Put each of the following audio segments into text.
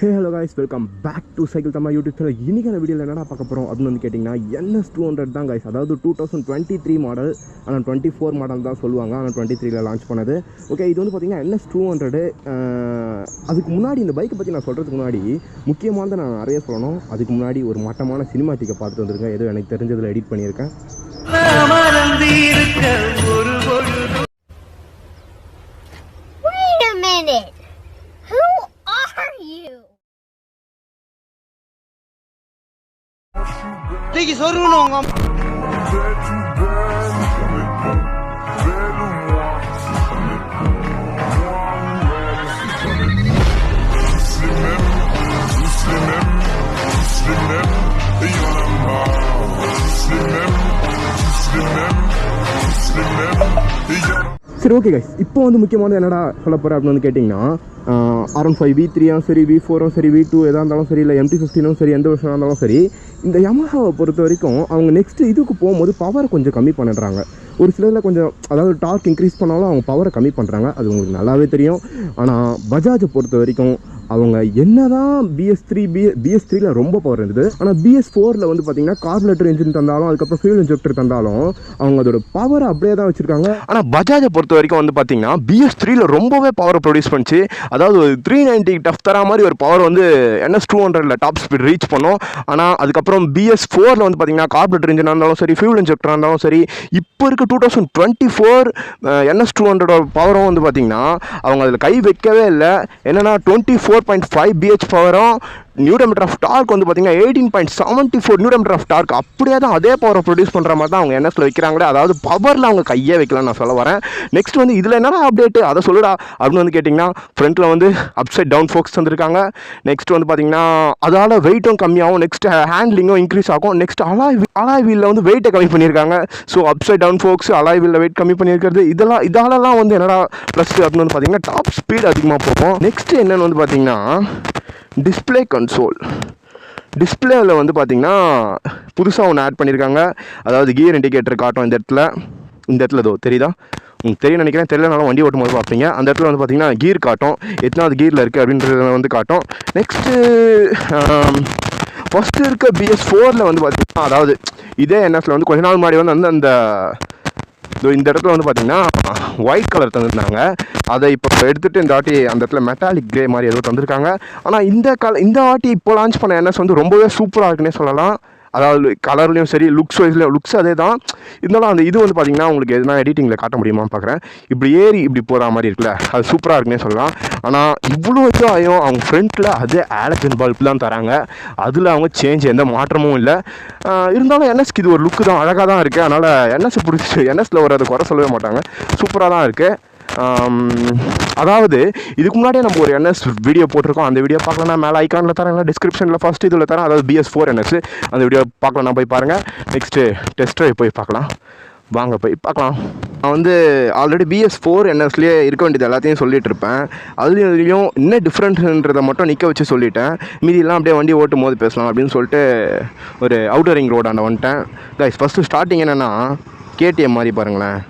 Hello guys, welcome back to cycle Tamil YouTube channel. இன்றைக்கான வீடியோவில் என்னடா பார்க்க போகிறோம் அப்படின்னு வந்து கேட்டிங்கன்னா NS200 தான் கைஸ். அதாவது 2023 மாடல், ஆனால் 24 மாடல் தான் சொல்லுவாங்க, ஆனால் 23ல் லான்ச் பண்ணது. ஓகே, இது வந்து பார்த்திங்கன்னா NS200. அதுக்கு முன்னாடி இந்த பைக்கை பற்றி நான் சொல்கிறதுக்கு முன்னாடி முக்கியமானதை நான் நிறைய சொல்லணும். அதுக்கு முன்னாடி ஒரு மட்டமான சினிமாட்டிக்கை பார்த்துட்டு வந்திருக்கேன். ஏதோ எனக்கு தெரிஞ்சதில் எடிட் பண்ணியிருக்கேன். Wait a minute. Who are you? Tiki sorunong am. சரி, ஓகே கைஸ், இப்போ வந்து முக்கியமானது என்னடா சொல்ல போகிறேன் அப்படின்னு வந்து கேட்டிங்கன்னா R15 V3 சரி, V4 சரி, V2 எதாக இருந்தாலும் சரி, இல்லை MT-15 சரி, எந்த வருஷம் இருந்தாலும் சரி, இந்த யமஹாவை பொறுத்த வரைக்கும் அவங்க நெக்ஸ்ட்டு இதுக்கு போகும்போது பவரை கொஞ்சம் கம்மி பண்ணிடுறாங்க. ஒரு சிலரில் கொஞ்சம், அதாவது டார்க் இன்க்ரீஸ் பண்ணாலும் அவங்க பவரை கம்மி பண்ணுறாங்க. அது உங்களுக்கு நல்லாவே தெரியும். ஆனால் பஜாஜை பொறுத்த வரைக்கும் அவங்க என்ன தான் BS3ல ரொம்ப பவர் இருந்தது, ஆனால் BS4ல் வந்து பார்த்திங்கன்னா கார்பரேட்டர் இன்ஜின் தந்தாலும், அதுக்கப்புறம் ஃபியூல் இன்ஜெக்டர் தந்தாலும் அவங்க அதோட பவரை அப்படியே தான் வச்சுருக்காங்க. ஆனால் பஜாஜை பொறுத்த வரைக்கும் வந்து பார்த்திங்கன்னா BS3ல ரொம்பவே பவரை ப்ரொடியூஸ் பண்ணிச்சு. அதாவது 390 டஃப் தர மாதிரி ஒரு பவர் வந்து NS200ல் டாப் ஸ்பீட் ரீச் பண்ணோம். ஆனால் அதுக்கப்புறம் BS4ல் வந்து பார்த்திங்கன்னா கார்பரேட்டர் இன்ஜினாக இருந்தாலும் சரி, ஃபியூல் இன்ஜெக்டராக இருந்தாலும் சரி, இப்போ இருக்க 2024 NS200 பவரும் வந்து பார்த்திங்கன்னா அவங்க அதில் கை வைக்கவே இல்லை. என்னென்னா 24.5 BH பவரும், நியூட்டன் மீட்டர் ஆஃப் டார்க் வந்து பார்த்திங்கன்னா 18.74 நியூட்டன் மீட்டர் ஆஃப் டார்க். அப்படியே தான் அதே பவரை ப்ரொடியூஸ் பண்ணுற மாதிரி தான் அவங்க NSல வைக்கிறாங்களே. அதாவது பவரில் அவங்க கையே வைக்கலாம்னு நான் சொல்ல வரேன். நெக்ஸ்ட் வந்து இதில் என்னென்ன அப்டேட்டு அதை சொல்லுடா அப்படின்னு வந்து கேட்டிங்கன்னா, ஃப்ரண்ட்டில் வந்து அப்சைட் டவுன் ஃபோக்ஸ் தந்துருக்காங்க. நெக்ஸ்ட் வந்து பார்த்திங்கன்னா அதால் வெயிட்டும் கம்மியாகும். நெக்ஸ்ட் ஹேண்ட்லிங்கும் இன்க்ரீஸ் ஆகும். நெக்ஸ்ட் அலாய் வீலில் வந்து வெயிட்டை கம்மி பண்ணியிருக்காங்க. So upside down forks, alloy வீலில் வெயிட் கம்மி பண்ணியிருக்கிறது, இதாலலாம் வந்து என்னடா ப்ளஸ் அப்படின்னு வந்து பார்த்திங்கன்னா டாப் ஸ்பீட் அதிகமாக போகும். நெக்ஸ்ட் என்னென்னு வந்து பார்த்திங்கன்னா டிஸ்பிளே கன்சோல். டிஸ்பிளேவில் வந்து பார்த்திங்கன்னா புதுசாக ஒன்று ஆட் பண்ணியிருக்காங்க. அதாவது கியர் இண்டிகேட்டர் காட்டும் இந்த இடத்துல இதோ தெரியுதா? உங்களுக்கு தெரியும் நினைக்கிறேன். தெரியலனாலும் வண்டி ஓட்டும் போது பார்ப்பீங்க. அந்த இடத்துல வந்து பார்த்திங்கன்னா கீர் காட்டும், எத்தனாவது கீரில் இருக்குது அப்படின்றத வந்து காட்டும். நெக்ஸ்ட்டு ஃபஸ்ட்டு இருக்க BS4ல் வந்து பார்த்திங்கன்னா, அதாவது இதே NSல வந்து கொஞ்ச நாள் முன்னாடி வந்து அந்த இந்த இடத்துல வந்து பார்த்திங்கன்னா ஒயிட் கலர் தந்துருந்தாங்க. அதை இப்போ எடுத்துகிட்டு இந்த வாட்டி அந்த இடத்துல மெட்டாலிக் கிரே மாதிரி ஏதோ தந்திருக்காங்க. ஆனால் இந்த வாட்டி இப்போ லான்ச் பண்ண NS வந்து ரொம்பவே சூப்பராக இருக்குன்னே சொல்லலாம். அதாவது கலர்லேயும் சரி, லுக்ஸ் அதே தான் இருந்தாலும் அந்த இது வந்து பார்த்திங்கன்னா உங்களுக்கு எதுனா எடிட்டிங்கில் காட்ட முடியுமான்னு பார்க்குறேன். இப்படி போகிற மாதிரி இருக்குல்ல, அது சூப்பராக இருக்குன்னே சொல்லலாம். ஆனால் இவ்வளோ ஆகும் அவங்க ஃப்ரண்ட்டில் அதே ஆலஜன் பல்ப் தான் தராங்க. அதில் அவங்க சேஞ்ச் எந்த மாற்றமும் இல்லை. இருந்தாலும் NSக்கு இது ஒரு லுக்கு தான், அழகாக தான் இருக்குது. அதனால் NS பிடிச்சி NSல ஒரு அதை குறை சொல்லவே மாட்டாங்க, சூப்பராக தான் இருக்குது. அதாவது இதுக்கு முன்னாடியே நம்ம ஒரு NS வீடியோ போட்டிருக்கோம். அந்த வீடியோ பார்க்கலன்னா மேலே ஐக்கானில் தரேன், இல்லை டிஸ்கிரிப்ஷனில் ஃபஸ்ட் இதில் தரேன். அதாவது BS4 NS அந்த வீடியோ பார்க்கலன்னா போய் பாருங்கள். நெக்ஸ்ட்டு டெஸ்ட் ட்ரைவ் போய் பார்க்கலாம், வாங்க போய் பார்க்கலாம். நான் வந்து ஆல்ரெடி BS4 NSலேயே இருக்க வேண்டியது எல்லாத்தையும் சொல்லிகிட்டு இருப்பேன். அதுலேயும் என்ன டிஃப்ரெண்ட்ன்றதை மட்டும் நிற்க வச்சு சொல்லிட்டேன். மீதியெல்லாம் அப்படியே வண்டி ஓட்டும் போது பேசலாம் அப்படின்னு சொல்லிட்டு ஒரு அவுட்டர் ரிங் ரோடாண்ட வந்துட்டேன். கைஸ், ஃபஸ்ட்டு ஸ்டார்டிங் என்னென்னா KTM மாதிரி பாருங்களேன்,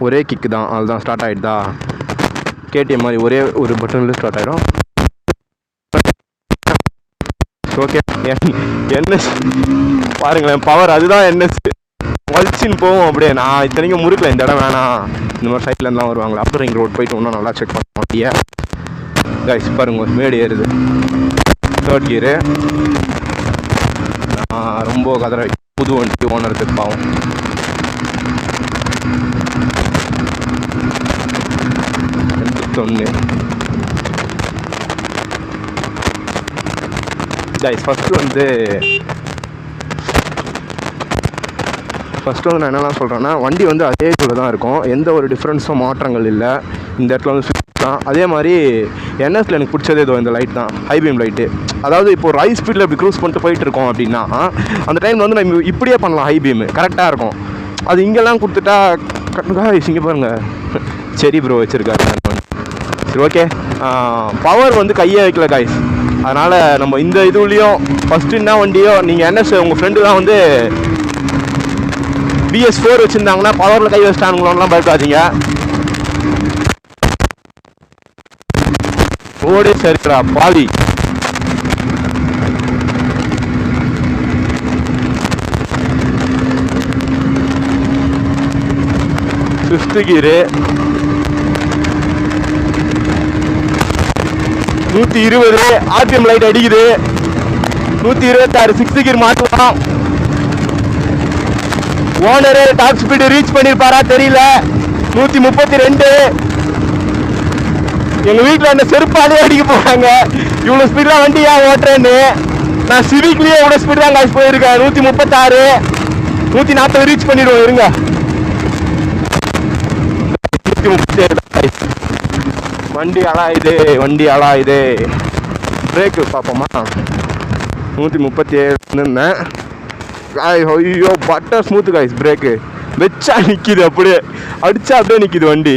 ஒரே கிக்கு தான், அதுதான் ஸ்டார்ட் ஆகிடுதா. KTM மாதிரி ஒரே ஒரு பட்டனில் ஸ்டார்ட் ஆகிடும். ஓகே, NS பாருங்களேன், பவர் அதுதான் NS வலிச்சின்னு போவோம் அப்படியே. நான் இத்தனைக்கும் முறுக்கல, இந்த இடம் வேணாம், இந்த மாதிரி சைட்லேருந்துலாம் வருவாங்களா. அப்புறம் ரிங் ரோட் போயிட்டு இன்னும் நல்லா செக் பண்ண மாட்டியா. கைஸ் பாருங்க, மேடு ஏறுது, தேர்ட் கியரு. ரொம்ப கதற புது வண்டி ஓனருக்கு பாவம். ஃபஸ்ட்டு வந்து நான் என்னெல்லாம் சொல்கிறேன்னா, வண்டி வந்து அதே போல தான் இருக்கும், எந்த ஒரு டிஃப்ரென்ஸும் மாற்றங்கள் இல்லை. இந்த இடத்துல வந்து ஸ்விட்ச் தான். அதே மாதிரி NSல எனக்கு பிடிச்சதே இதோ இந்த லைட் தான், ஹை பீம் லைட்டு. அதாவது இப்போ ஒரு ஹை ஸ்பீடில் இப்படி க்ரூஸ் பண்ணிட்டு போயிட்டு இருக்கோம் அப்படின்னா அந்த டைமில் வந்து நம்ம இப்படியே பண்ணலாம், ஹை பீமு கரெக்டாக இருக்கும். அது இங்கெல்லாம் கொடுத்துட்டா இங்கே பாருங்கள், சரி ப்ரோ வச்சுருக்காரு. சரி, ஓகே. பவர் வந்து கையே வைக்கல காய்ஸ். அதனால் நம்ம இந்த இதுலேயும் ஃபஸ்ட்டு என்ன வண்டியோ நீங்கள் NS உங்கள் ஃப்ரெண்டு தான் வந்து BS4 வச்சுருந்தாங்கன்னா பவரில் கை வச்சிட்டானுங்களோலாம் பயப்படாதீங்க. ஓடே சரிடா பாவி. ஃபிஃப்த் கியரு 120 RPM லைட் அடிக்குது. 126 6th கியர் மாட்டலாம். ஓனரு டாப் ஸ்பீடு ரீச் பண்ணிருப்பாரா தெரியல. 132. எங்க வீட்டில் என்ன செருப்பாலே அடிக்க போறாங்க, இவ்வளோ ஸ்பீட்லாம் வண்டி ஏன் ஓட்டுறேன்னு. நான் சிவிக்லேயே இவ்வளோ ஸ்பீட் தான் காசு போயிருக்கேன். 136 140 ரீச் பண்ணிடுவோம். இருங்க 137. வண்டி அலாயுது. பிரேக்கு பார்ப்போமா. 137 இருந்தேன். ஐயோ பட்டர் ஸ்மூத்து காய்ஸ். பிரேக்கு வச்சா நிற்கிது, அப்படியே அடிச்சா அப்படியே நிற்கிது வண்டி.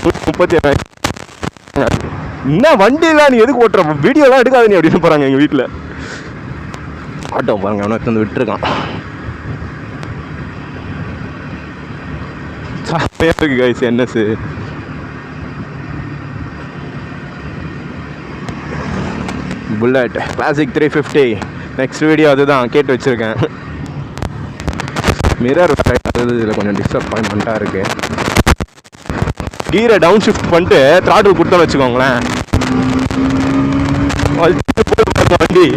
137. என்ன வண்டியெல்லாம் நீ எதுக்கு ஓட்டுற, வீடியோலாம் எடுக்காத நீ அப்படின்னு போகிறாங்க எங்கள் வீட்டில். ஆட்டோ பாருங்க அவனை எடுத்து வந்து விட்டுருக்கான். இருக்கு கைஸ் NS. Bullet classic 350. Next video அதுதான் கேட்டு வச்சுருக்கேன். மிரர் இதில் கொஞ்சம் டிஸ்அப்பாயின்மெண்ட்டாக இருக்குது. கீரை டவுன் ஷிஃப்ட் பண்ணிட்டு த்ராட்டில் கொடுத்தோன்னு வச்சுக்கோங்களேன், வண்டி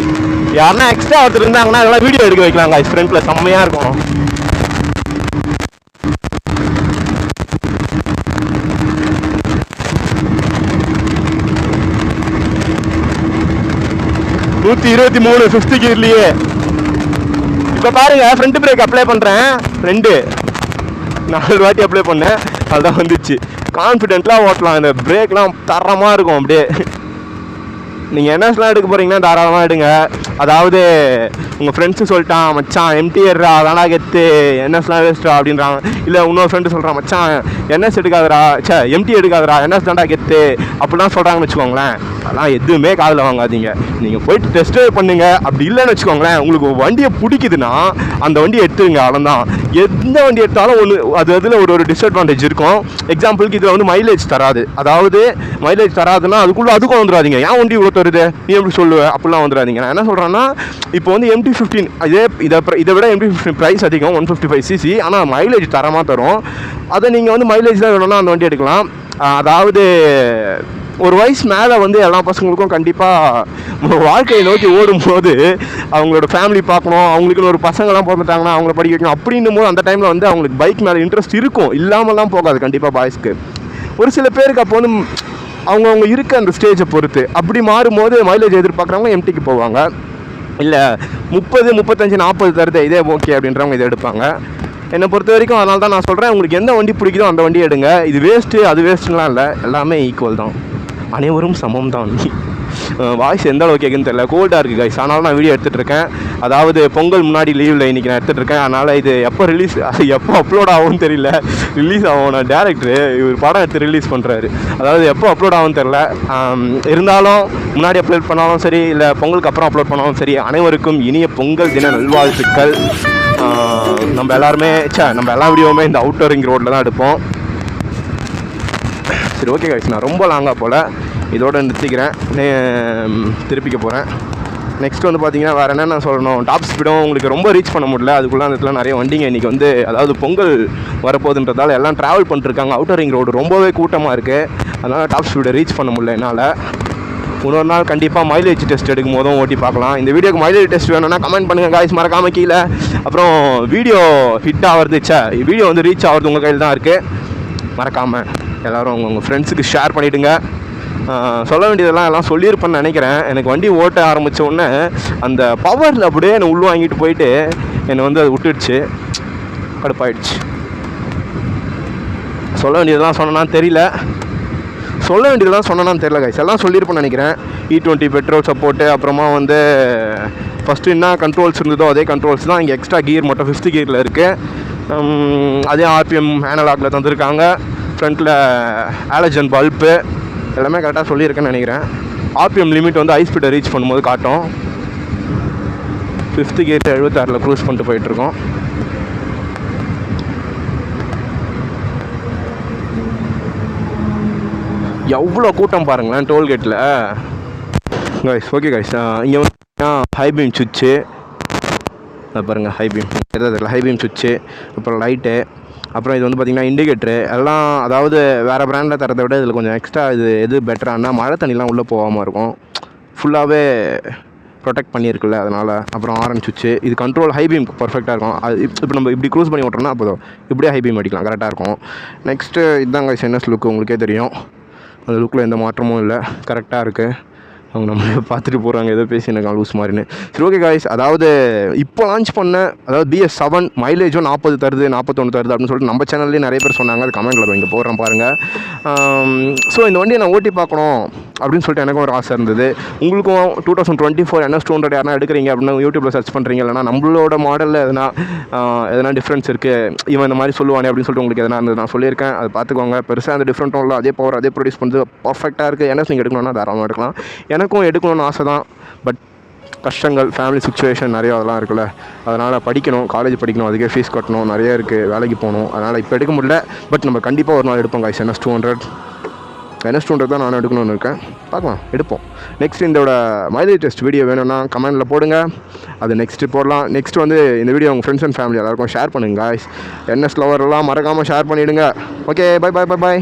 யாருன்னா எக்ஸ்ட்ரா ஒருத்தர் இருந்தாங்கன்னா அதெல்லாம் வீடியோ எடுக்க வைக்கலாங்க. ஃப்ரண்ட்டில் செம்மையாக இருக்கும். நூற்றி 23 ஃபிஃப்த் கியர்லேயே. இப்போ பாருங்க ஃப்ரண்ட் பிரேக் அப்ளை பண்ணுறேன். 4 வாட்டி அப்ளை பண்ணேன், அதுதான் வந்துச்சு. கான்ஃபிடென்ட்லாம் ஓட்டலாம். இந்த பிரேக்லாம் தரமாக இருக்கும். அப்படியே நீங்கள் என்எஸ்லாம் எடுக்க போகிறீங்கன்னா தாராளமாக எடுங்க. அதாவது உங்கள் ஃப்ரெண்ட்ஸு சொல்லிட்டான் மச்சான் எம்டி ஏறா அதெல்லாம் கெத்து, என்எஸ்லாம் வேஸ்ட்டா அப்படின்றாங்க. இல்லை இன்னொரு ஃப்ரெண்டு சொல்கிறான் மச்சான் என்எஸ் எடுக்காதரா, எம்டி எடுக்காதரா, என்எஸ் தாண்டா கெத்து அப்படிலாம் சொல்கிறாங்கன்னு வச்சுக்கோங்களேன். அதெல்லாம் எதுவுமே காதில் வாங்காதீங்க. நீங்கள் போயிட்டு டெஸ்ட் ட்ரைவ் பண்ணுங்க. அப்படி இல்லைன்னு வச்சுக்கோங்களேன், உங்களுக்கு வண்டியை பிடிக்குதுன்னா அந்த வண்டியை எடுத்துருங்க. அவ்வளோதான். எந்த வண்டி எடுத்தாலும் அதில் ஒரு டிஸ்அட்வான்டேஜ் இருக்கும். எக்ஸாம்பிளுக்கு இதில் வந்து மைலேஜ் தராது. அதாவது மைலேஜ் தராதுன்னா அதுக்கும் வந்துடாதீங்க. ஏன் வண்டி இவ்வளோ தருது நீ எப்படி சொல்லுவேன் அப்படிலாம் வந்துடாதீங்க. நான் என்ன சொல்கிறேன்னா, இப்போ வந்து MT-15 இதை விட MT-15 ப்ரைஸ் அதிகம் 155cc. ஆனால் மைலேஜ் தரமாக தரும். அதை நீங்கள் வந்து மைலேஜ் தான் வேணும்னா அந்த வண்டி எடுக்கலாம். அதாவது ஒரு வயசு மேலே வந்து எல்லா பசங்களுக்கும் கண்டிப்பாக வாழ்க்கையை நோக்கி ஓடும்போது அவங்களோட ஃபேமிலி பார்க்கணும், அவங்களுக்குன்னு ஒரு பசங்கள்லாம் பிறந்துட்டாங்கன்னா அவங்கள படிக்க வைக்கணும் அப்படின்னும் போது அந்த டைமில் வந்து அவங்களுக்கு பைக் மேலே இன்ட்ரெஸ்ட் இருக்கும். இல்லாமல்லாம் போகாது கண்டிப்பாக பாய்ஸ்க்கு. ஒரு சில பேருக்கு அப்போ வந்து அவங்க இருக்க அந்த ஸ்டேஜை பொறுத்து அப்படி மாறும்போது மைலேஜ் எதிர்பார்க்குறவங்க எம்டிக்கு போவாங்க. இல்லை 30 35 40 தருது இதே ஓகே அப்படின்றவங்க இதை எடுப்பாங்க. என்னை பொறுத்த வரைக்கும் அதனால தான் நான் சொல்கிறேன், உங்களுக்கு எந்த வண்டி பிடிக்குதோ அந்த வண்டி எடுங்க. இது வேஸ்ட்டு அது வேஸ்ட்டுலாம் இல்லை, எல்லாமே ஈக்குவல் தான், அனைவரும் சமம் தான். வாய்ஸ் எந்த அளவுக்கு கேட்குன்னு தெரியல, கோல்டாக இருக்குது கைஸ். அதனால நான் வீடியோ எடுத்துகிட்ருக்கேன். அதாவது பொங்கல் முன்னாடி லீவில் இன்றைக்கி நான் எடுத்துகிட்ருக்கேன். அதனால் இது எப்போ அப்லோட் ஆகும்னு தெரியல. ரிலீஸ் ஆகும், நான் டேரக்டரு இவர் படம் எடுத்து ரிலீஸ் பண்ணுறாரு. அதாவது எப்போ அப்லோட் ஆகும்னு தெரில. இருந்தாலும் முன்னாடி அப்லோட் பண்ணாலும் சரி, இல்லை பொங்கலுக்கு அப்புறம் அப்லோட் பண்ணாலும் சரி, அனைவருக்கும் இனிய பொங்கல் தின நல்வாழ்த்துக்கள். நம்ம எல்லாருமே நம்ம எல்லா வீடியோவுமே இந்த அவுட்டர் ரிங் ரோட்டில் தான் எடுப்போம். சரி ஓகே கைஸ், நான் ரொம்ப லாங்காக போல் இதோட நிறுத்திக்கிறேன், திருப்பிக்க போகிறேன். நெக்ஸ்ட் வந்து பார்த்தீங்கன்னா வேறு என்னென்ன சொல்லணும், டாப் ஸ்பீடும் உங்களுக்கு ரொம்ப ரீச் பண்ண முடியல. அதுக்குள்ளே அந்த இடத்துல நிறைய வண்டிங்க இன்றைக்கி வந்து அதாவது பொங்கல் வரப்போகுதுன்றதால எல்லாம் ட்ராவல் பண்ணிட்டுருக்காங்க. அவுட்டர் ரிங் ரோடு ரொம்பவே கூட்டமாக இருக்குது. அதனால் டாப் ஸ்பீடை ரீச் பண்ண முடியல என்னால். இன்னொரு நாள் கண்டிப்பாக மைலேஜ் டெஸ்ட் எடுக்கும் போதும் ஓட்டி பார்க்கலாம். இந்த வீடியோக்கு மைலேஜ் டெஸ்ட் வேணும்னா கமெண்ட் பண்ணுங்கள் காய்ஸ், மறக்காமல் கீழே. அப்புறம் வீடியோ ஹிட் ஆகிறது வீடியோ வந்து ரீச் ஆகிறது உங்கள் கையில் தான் இருக்குது. மறக்காமல் எல்லோரும் உங்கள் ஃப்ரெண்ட்ஸுக்கு ஷேர் பண்ணிவிடுங்க. சொல்ல வேண்டியதெல்லாம் எல்லாம் சொல்லியிருப்பேன்னு நினைக்கிறேன். எனக்கு வண்டி ஓட்ட ஆரம்பித்த உடனே அந்த பவரில் அப்படியே என்னை உள்வாங்கிட்டு போயிட்டு என்னை வந்து அது விட்டுடுச்சு, கடுப்பாயிடுச்சு. சொல்ல வேண்டியதெல்லாம் சொன்னான்னு தெரியல கைஸ், எல்லாம் சொல்லியிருப்பேன்னு நினைக்கிறேன். E20 பெட்ரோல் சப்போர்ட்டு, அப்புறமா வந்து ஃபஸ்ட்டு என்ன கண்ட்ரோல்ஸ் இருந்ததோ அதே கண்ட்ரோல்ஸ் தான். இங்கே எக்ஸ்ட்ரா கியர் மட்டும் 5th கியரில் இருக்குது. அதே RPM ஆனலாகில் தந்துருக்காங்க. ஃப்ரண்ட்டில் ஆலஜன் பல்ப்பு எல்லாமே கரெக்டாக சொல்லியிருக்கேன்னு நினைக்கிறேன். RPM லிமிட் வந்து ஹை ஸ்பீடை ரீச் பண்ணும்போது காட்டும். 5th கியர் 76 க்ரூஸ் பண்ணிட்டு போயிட்டுருக்கோம். எவ்வளோ கூட்டம் பாருங்களேன் டோல்கேட்டில் கைஸ். ஓகே கைஸ், இங்கே வந்து ஹைபீம் சுவிட்சு பாருங்கள், ஹைபீம் தெரியல, ஹைபீம் சுவிட்சு, அப்புறம் லைட்டு, அப்புறம் இது வந்து பார்த்திங்கன்னா இண்டிகேட்ரு எல்லாம். அதாவது வேறு பிராண்டில் தரதை விட இதில் கொஞ்சம் எக்ஸ்ட்ரா எது பெட்டரானா மழை தண்ணிலாம் உள்ளே போகாமல் இருக்கும், ஃபுல்லாகவே ப்ரொடெக்ட் பண்ணியிருக்குல்ல அதனால். அப்புறம் ஆரன் சுவிட்சு, இது கண்ட்ரோல் ஹைபீம் பர்ஃபெக்டாக இருக்கும். அது இப்போ நம்ம இப்படி க்ரூஸ் பண்ணி ஓட்டுறோம்னா அப்போ இப்படியே ஹைபீம் அடிக்கலாம், கரெக்டாக இருக்கும். நெக்ஸ்ட்டு இதுதாங்க என்எஸ் லுக்கு, உங்களுக்கே தெரியும். அந்த லுக்கில் எந்த மாற்றமும் இல்லை, கரெக்டாக இருக்குது. அவங்க நம்மளே பார்த்துட்டு போகிறாங்க, ஏதோ பேசி எனக்கு லூஸ் மாதிரின்னு. சரி ஓகே காய்ஸ், அதாவது இப்போ லான்ச் பண்ண அதாவது BS7 மைலேஜும் 40 தருது 41 தருது அப்படின்னு சொல்லிட்டு நம்ம சேனல்லேயே நிறைய பேர் சொன்னாங்க. அது கமெண்ட்டில் இங்கே போடுறேன் பாருங்கள். ஸோ இந்த வண்டியை நான் ஓட்டி பார்க்கணும் அப்படின்னு சொல்லிட்டு எனக்கும் ஒரு ஆசை இருந்தது. உங்களுக்கும் 2024 NS 200 யாரா எடுக்கிறீங்க அப்படின்னா யூடியூப்பில் சர்ச் பண்ணுறீங்க, இல்லைனா நம்மளோட மாடலில் எதனா டிஃப்ரென்ஸ் இருக்குது, இவன் இந்த மாதிரி சொல்லுவானே அப்படின்னு சொல்லிட்டு உங்களுக்கு எதனா இருந்தது நான் சொல்லியிருக்கேன், அதை பார்த்துக்கோங்க. பெருசாக அந்த டிஃப்ரெண்ட்டும் இல்லை, அதே பவர் அதே ப்ரொடியூஸ் பண்ணுறது பர்ஃபெக்டாக இருக்குது. NS நீங்கள் எடுக்கணும்னா தாராளமாக எடுக்கலாம். எனக்கும் எடுக்கணும்னு ஆசை தான், பட் கஷ்டங்கள், ஃபேமிலி சுச்சுவேஷன் நிறையா அதெல்லாம் இருக்குல்ல, அதனால் படிக்கணும், காலேஜ் படிக்கணும், அதுக்கே ஃபீஸ் கட்டணும், நிறைய இருக்குது, வேலைக்கு போகணும், அதனால் இப்போ எடுக்க முடியல. பட் நம்ம கண்டிப்பாக ஒரு நாள் எடுப்போம் guys. NS 200 தான் நான் எடுக்கணும்னு இருக்கேன், பார்க்கலாம், எடுப்போம். நெக்ஸ்ட் இதோட மைலேஜ் டெஸ்ட் வீடியோ வேணும்னா கமெண்ட்டில் போடுங்க, அது நெக்ஸ்ட்டு போடலாம். நெக்ஸ்ட் வந்து இந்த வீடியோ உங்கள் ஃப்ரெண்ட்ஸ் அண்ட் ஃபேமிலி எல்லாருக்கும் ஷேர் பண்ணுங்கள் guys. NS லவரெல்லாம் மறக்காமல் ஷேர் பண்ணிவிடுங்க. Okay, by.